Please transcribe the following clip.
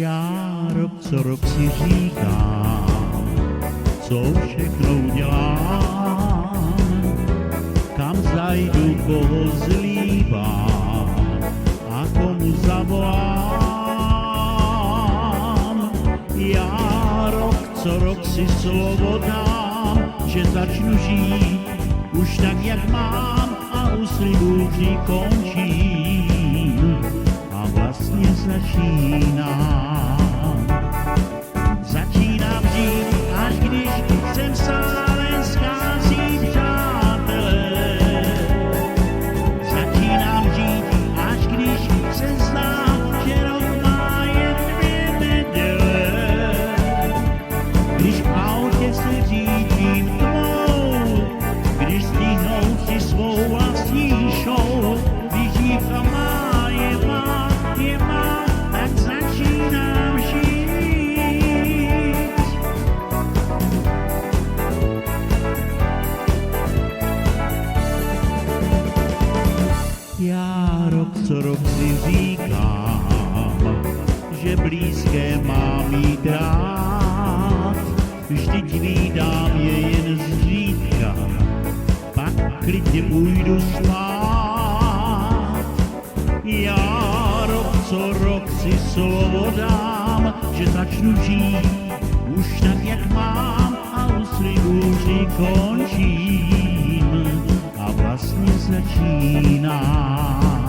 Já rok co rok si říkám, co všechno udělám, kam zajdu, koho zlívám a komu zavolám. Já rok co rok si slovo dám, že začnu žít už tak, jak mám, a u slibů vždy končím a vlastně začínám. Začínám žít, až když jsem stále schází přátelé. Začínám žít, až když se znám, že rok má jen 2 neděle. Když v autě se řídím tmou, když stihnou si svou vlastní show, když dívka má, tak začínám žít. Já rok co rok si říkám, že blízké mám mít rád, vždyť vídám je jen zřídka, pak klidně půjdu spát. Já rok co rok si slovo dám, že začnu žít už tak, jak mám, a u slibů vždy končím a vlastně začínám.